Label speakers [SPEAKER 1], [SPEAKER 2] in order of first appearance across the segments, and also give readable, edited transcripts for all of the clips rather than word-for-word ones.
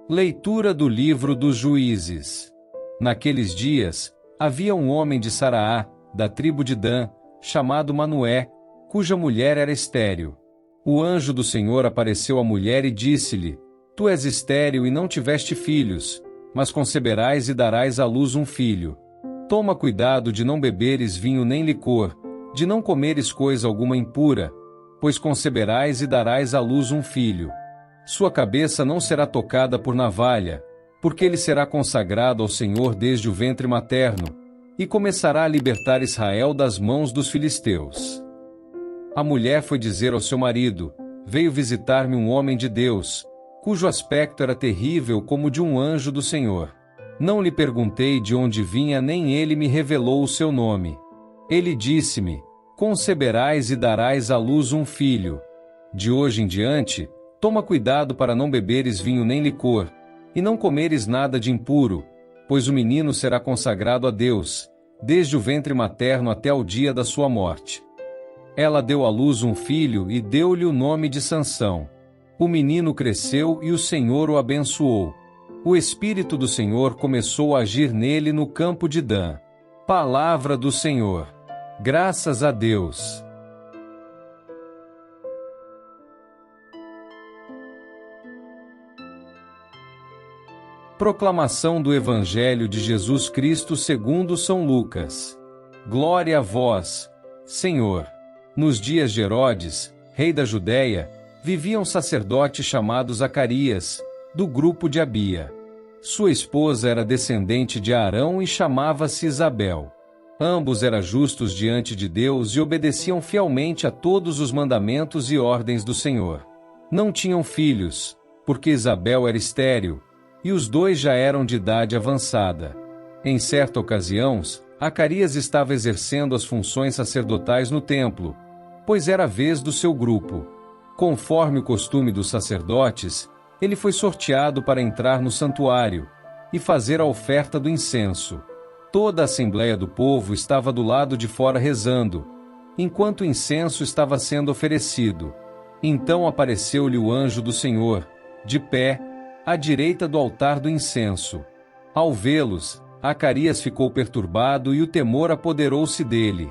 [SPEAKER 1] Leitura do livro dos Juízes. Naqueles dias, havia um homem de Saraá, da tribo de Dan, chamado Manoé, cuja mulher era estéril. O anjo do Senhor apareceu à mulher e disse-lhe: Tu és estéril e não tiveste filhos, mas conceberás e darás à luz um filho. Toma cuidado de não beberes vinho nem licor, de não comeres coisa alguma impura, pois conceberás e darás à luz um filho. Sua cabeça não será tocada por navalha, porque ele será consagrado ao Senhor desde o ventre materno, e começará a libertar Israel das mãos dos filisteus. A mulher foi dizer ao seu marido: Veio visitar-me um homem de Deus, cujo aspecto era terrível como de um anjo do Senhor. Não lhe perguntei de onde vinha, nem ele me revelou o seu nome. Ele disse-me: Conceberás e darás à luz um filho. De hoje em diante, toma cuidado para não beberes vinho nem licor, e não comeres nada de impuro, pois o menino será consagrado a Deus, desde o ventre materno até o dia da sua morte. Ela deu à luz um filho e deu-lhe o nome de Sansão. O menino cresceu e o Senhor o abençoou. O Espírito do Senhor começou a agir nele no campo de Dan. Palavra do Senhor. Graças a Deus. Proclamação do Evangelho de Jesus Cristo segundo São Lucas. Glória a vós, Senhor. Nos dias de Herodes, rei da Judéia, vivia um sacerdote chamado Zacarias, do grupo de Abia. Sua esposa era descendente de Arão e chamava-se Isabel. Ambos eram justos diante de Deus e obedeciam fielmente a todos os mandamentos e ordens do Senhor. Não tinham filhos, porque Isabel era estéril, e os dois já eram de idade avançada. Em certa ocasião, Zacarias estava exercendo as funções sacerdotais no templo, pois era a vez do seu grupo. Conforme o costume dos sacerdotes, ele foi sorteado para entrar no santuário e fazer a oferta do incenso. Toda a assembleia do povo estava do lado de fora rezando, enquanto o incenso estava sendo oferecido. Então apareceu-lhe o anjo do Senhor, de pé, à direita do altar do incenso. Ao vê-los, Zacarias ficou perturbado e o temor apoderou-se dele.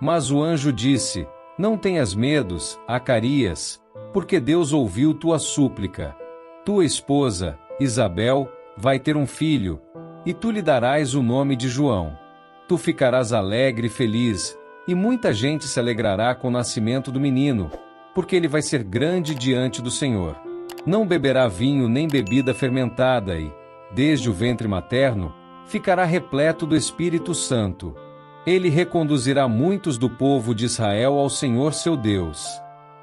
[SPEAKER 1] Mas o anjo disse: Não tenhas medos, Zacarias, porque Deus ouviu tua súplica. Tua esposa, Isabel, vai ter um filho, e tu lhe darás o nome de João. Tu ficarás alegre e feliz, e muita gente se alegrará com o nascimento do menino, porque ele vai ser grande diante do Senhor. Não beberá vinho nem bebida fermentada e, desde o ventre materno, ficará repleto do Espírito Santo. Ele reconduzirá muitos do povo de Israel ao Senhor seu Deus.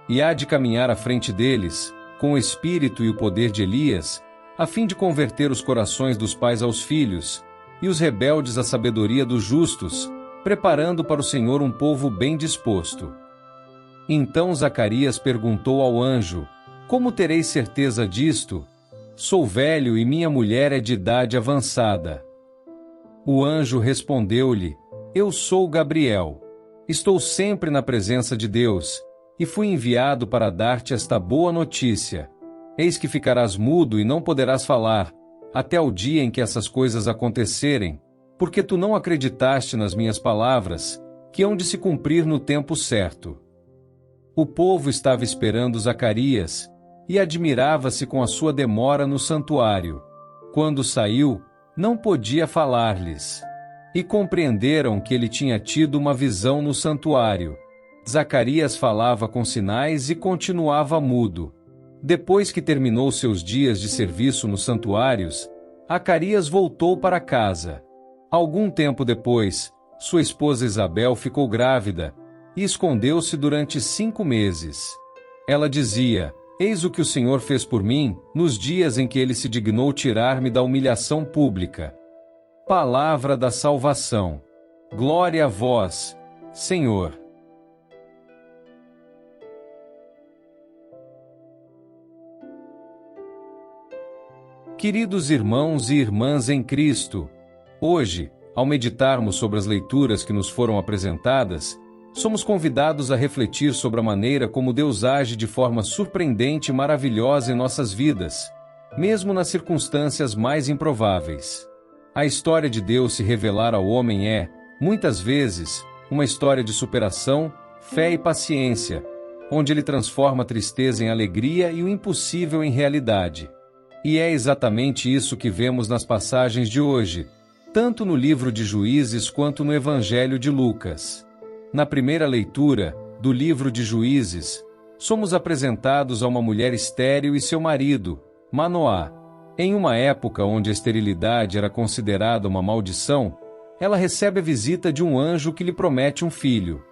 [SPEAKER 1] E há de caminhar à frente deles, com o espírito e o poder de Elias, a fim de converter os corações dos pais aos filhos, e os rebeldes à sabedoria dos justos, preparando para o Senhor um povo bem disposto. Então Zacarias perguntou ao anjo: Como terei certeza disto? Sou velho e minha mulher é de idade avançada. O anjo respondeu-lhe: Eu sou Gabriel. Estou sempre na presença de Deus, e fui enviado para dar-te esta boa notícia. Eis que ficarás mudo e não poderás falar, até o dia em que essas coisas acontecerem, porque tu não acreditaste nas minhas palavras, que hão de se cumprir no tempo certo. O povo estava esperando Zacarias, e admirava-se com a sua demora no santuário. Quando saiu, não podia falar-lhes. E compreenderam que ele tinha tido uma visão no santuário. Zacarias falava com sinais e continuava mudo. Depois que terminou seus dias de serviço nos santuários, Zacarias voltou para casa. Algum tempo depois, sua esposa Isabel ficou grávida, e escondeu-se durante 5 meses. Ela dizia: Eis o que o Senhor fez por mim, nos dias em que ele se dignou tirar-me da humilhação pública. Palavra da salvação. Glória a vós, Senhor. Queridos irmãos e irmãs em Cristo, hoje, ao meditarmos sobre as leituras que nos foram apresentadas, somos convidados a refletir sobre a maneira como Deus age de forma surpreendente e maravilhosa em nossas vidas, mesmo nas circunstâncias mais improváveis. A história de Deus se revelar ao homem é, muitas vezes, uma história de superação, fé e paciência, onde ele transforma a tristeza em alegria e o impossível em realidade. E é exatamente isso que vemos nas passagens de hoje, tanto no livro de Juízes quanto no Evangelho de Lucas. Na primeira leitura do livro de Juízes, somos apresentados a uma mulher estéril e seu marido, Manoá. Em uma época onde a esterilidade era considerada uma maldição, ela recebe a visita de um anjo que lhe promete um filho.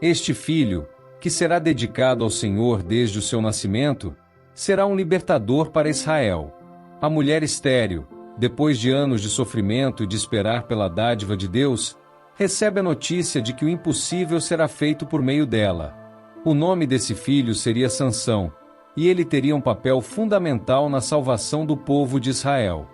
[SPEAKER 1] Este filho, que será dedicado ao Senhor desde o seu nascimento, será um libertador para Israel. A mulher estéril, depois de anos de sofrimento e de esperar pela dádiva de Deus, recebe a notícia de que o impossível será feito por meio dela. O nome desse filho seria Sansão, e ele teria um papel fundamental na salvação do povo de Israel.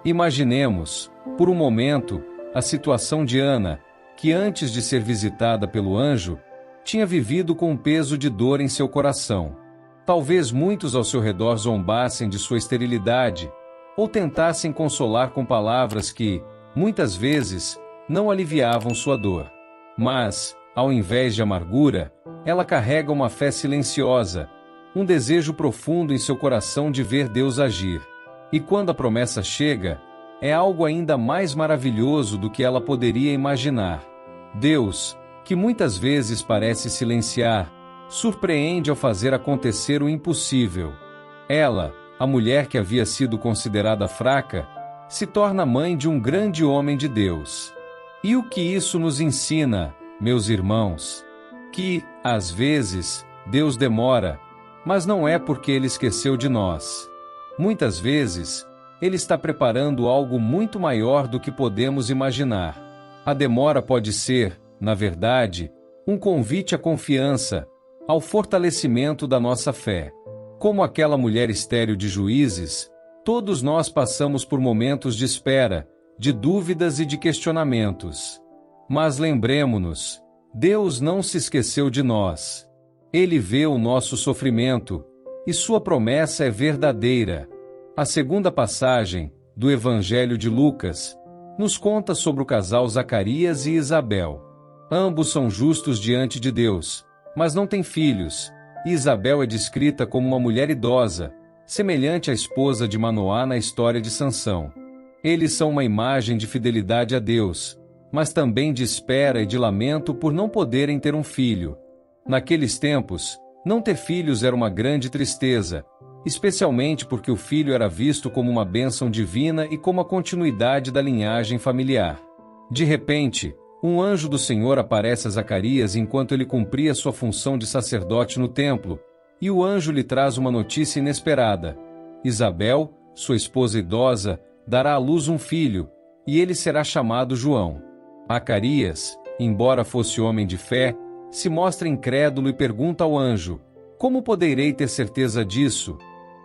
[SPEAKER 1] Imaginemos, por um momento, a situação de Ana, que antes de ser visitada pelo anjo, tinha vivido com um peso de dor em seu coração. Talvez muitos ao seu redor zombassem de sua esterilidade, ou tentassem consolar com palavras que, muitas vezes, não aliviavam sua dor. Mas, ao invés de amargura, ela carrega uma fé silenciosa, um desejo profundo em seu coração de ver Deus agir. E quando a promessa chega, é algo ainda mais maravilhoso do que ela poderia imaginar. Deus, que muitas vezes parece silenciar, surpreende ao fazer acontecer o impossível. Ela, a mulher que havia sido considerada fraca, se torna mãe de um grande homem de Deus. E o que isso nos ensina, meus irmãos? Que, às vezes, Deus demora, mas não é porque Ele esqueceu de nós. Muitas vezes, Ele está preparando algo muito maior do que podemos imaginar. A demora pode ser, na verdade, um convite à confiança, ao fortalecimento da nossa fé. Como aquela mulher estéril de Juízes, todos nós passamos por momentos de espera, de dúvidas e de questionamentos. Mas lembremo-nos, Deus não se esqueceu de nós. Ele vê o nosso sofrimento, e sua promessa é verdadeira. A segunda passagem, do Evangelho de Lucas, nos conta sobre o casal Zacarias e Isabel. Ambos são justos diante de Deus, mas não têm filhos, e Isabel é descrita como uma mulher idosa, semelhante à esposa de Manoá na história de Sansão. Eles são uma imagem de fidelidade a Deus, mas também de espera e de lamento por não poderem ter um filho. Naqueles tempos, não ter filhos era uma grande tristeza, especialmente porque o filho era visto como uma bênção divina e como a continuidade da linhagem familiar. De repente, um anjo do Senhor aparece a Zacarias enquanto ele cumpria sua função de sacerdote no templo, e o anjo lhe traz uma notícia inesperada. Isabel, sua esposa idosa, dará à luz um filho, e ele será chamado João. Zacarias, embora fosse homem de fé, se mostra incrédulo e pergunta ao anjo: "Como poderei ter certeza disso?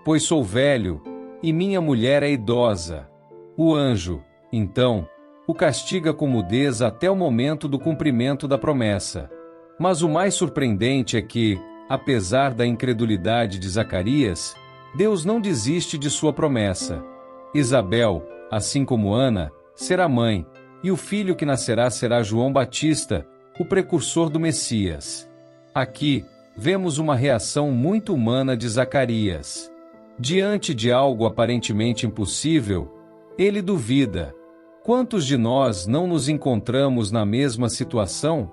[SPEAKER 1] Pois sou velho, e minha mulher é idosa." O anjo, então, o castiga com mudez até o momento do cumprimento da promessa. Mas o mais surpreendente é que, apesar da incredulidade de Zacarias, Deus não desiste de sua promessa. Isabel, assim como Ana, será mãe, e o filho que nascerá será João Batista, o precursor do Messias. Aqui, vemos uma reação muito humana de Zacarias. Diante de algo aparentemente impossível, ele duvida. Quantos de nós não nos encontramos na mesma situação?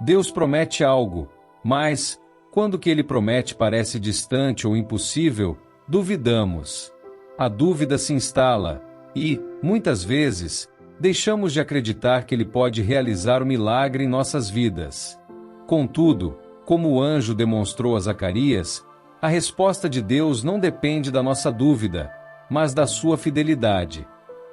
[SPEAKER 1] Deus promete algo, mas, quando o que ele promete parece distante ou impossível, duvidamos. A dúvida se instala e, muitas vezes, deixamos de acreditar que ele pode realizar o milagre em nossas vidas. Contudo, como o anjo demonstrou a Zacarias, a resposta de Deus não depende da nossa dúvida, mas da sua fidelidade.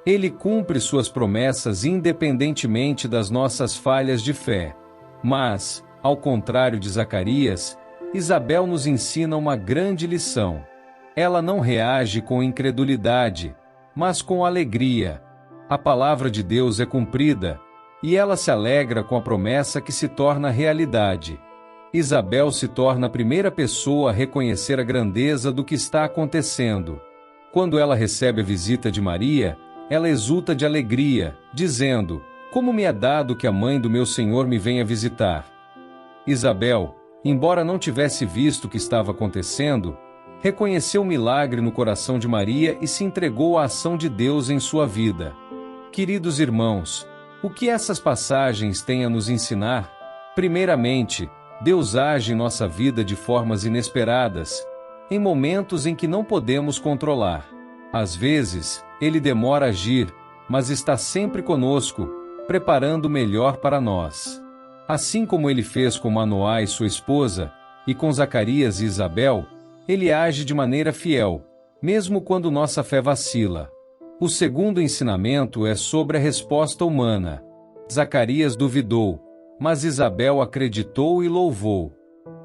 [SPEAKER 1] Ele cumpre suas promessas independentemente das nossas falhas de fé. Mas, ao contrário de Zacarias, Isabel nos ensina uma grande lição. Ela não reage com incredulidade, mas com alegria. A palavra de Deus é cumprida, e ela se alegra com a promessa que se torna realidade. Isabel se torna a primeira pessoa a reconhecer a grandeza do que está acontecendo. Quando ela recebe a visita de Maria, ela exulta de alegria, dizendo: como me é dado que a mãe do meu Senhor me venha visitar. Isabel, embora não tivesse visto o que estava acontecendo, reconheceu o milagre no coração de Maria e se entregou à ação de Deus em sua vida. Queridos irmãos, o que essas passagens têm a nos ensinar? Primeiramente, Deus age em nossa vida de formas inesperadas, em momentos em que não podemos controlar. Às vezes, Ele demora a agir, mas está sempre conosco, preparando o melhor para nós. Assim como Ele fez com Manoá e sua esposa, e com Zacarias e Isabel, Ele age de maneira fiel, mesmo quando nossa fé vacila. O segundo ensinamento é sobre a resposta humana. Zacarias duvidou, mas Isabel acreditou e louvou.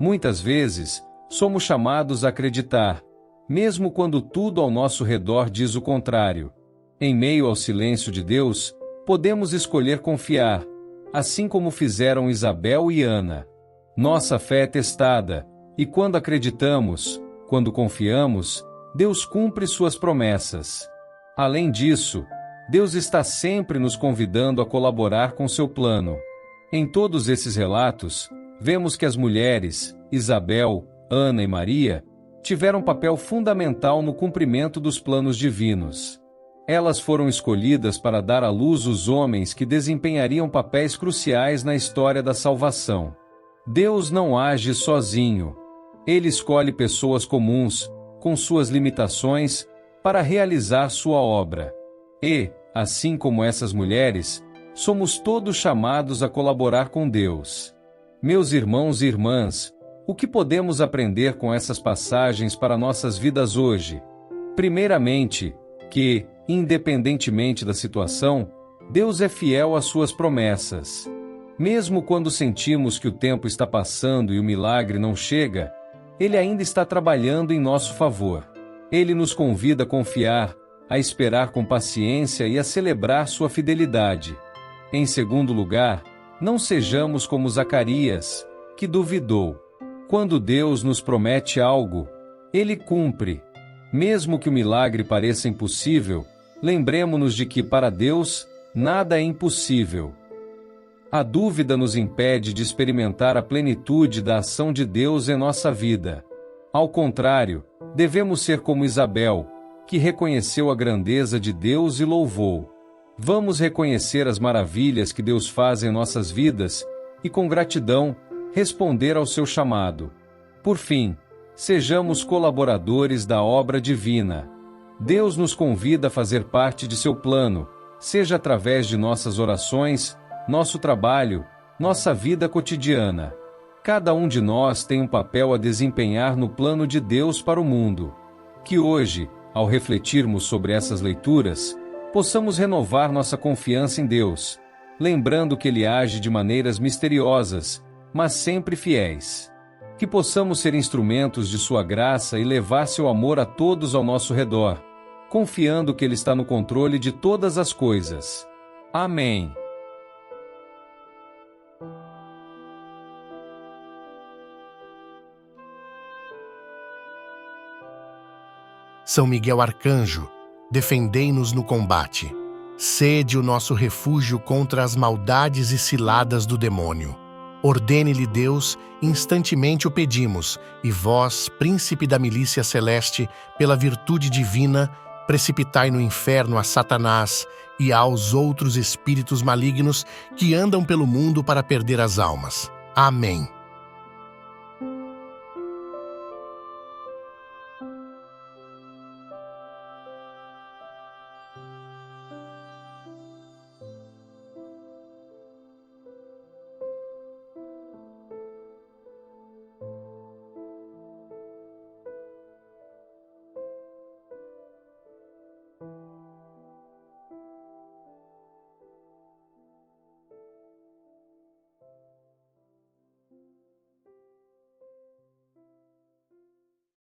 [SPEAKER 1] Muitas vezes, somos chamados a acreditar, mesmo quando tudo ao nosso redor diz o contrário. Em meio ao silêncio de Deus, podemos escolher confiar, assim como fizeram Isabel e Ana. Nossa fé é testada, e quando acreditamos, quando confiamos, Deus cumpre suas promessas. Além disso, Deus está sempre nos convidando a colaborar com seu plano. Em todos esses relatos, vemos que as mulheres, Isabel, Ana e Maria, tiveram papel fundamental no cumprimento dos planos divinos. Elas foram escolhidas para dar à luz os homens que desempenhariam papéis cruciais na história da salvação. Deus não age sozinho. Ele escolhe pessoas comuns, com suas limitações, para realizar sua obra. E, assim como essas mulheres, somos todos chamados a colaborar com Deus. Meus irmãos e irmãs, o que podemos aprender com essas passagens para nossas vidas hoje? Primeiramente, que, independentemente da situação, Deus é fiel às suas promessas. Mesmo quando sentimos que o tempo está passando e o milagre não chega, Ele ainda está trabalhando em nosso favor. Ele nos convida a confiar, a esperar com paciência e a celebrar sua fidelidade. Em segundo lugar, não sejamos como Zacarias, que duvidou. Quando Deus nos promete algo, Ele cumpre. Mesmo que o milagre pareça impossível, lembremos-nos de que para Deus, nada é impossível. A dúvida nos impede de experimentar a plenitude da ação de Deus em nossa vida. Ao contrário, devemos ser como Isabel, que reconheceu a grandeza de Deus e louvou. Vamos reconhecer as maravilhas que Deus faz em nossas vidas e, com gratidão, responder ao seu chamado. Por fim, sejamos colaboradores da obra divina. Deus nos convida a fazer parte de seu plano, seja através de nossas orações, nosso trabalho, nossa vida cotidiana. Cada um de nós tem um papel a desempenhar no plano de Deus para o mundo. Que hoje, ao refletirmos sobre essas leituras, possamos renovar nossa confiança em Deus, lembrando que Ele age de maneiras misteriosas, mas sempre fiéis. Que possamos ser instrumentos de sua graça e levar seu amor a todos ao nosso redor, confiando que Ele está no controle de todas as coisas. Amém.
[SPEAKER 2] São Miguel Arcanjo, defendei-nos no combate. Sede o nosso refúgio contra as maldades e ciladas do demônio. Ordene-lhe Deus, instantemente o pedimos, e vós, príncipe da milícia celeste, pela virtude divina, precipitai no inferno a Satanás e aos outros espíritos malignos que andam pelo mundo para perder as almas. Amém.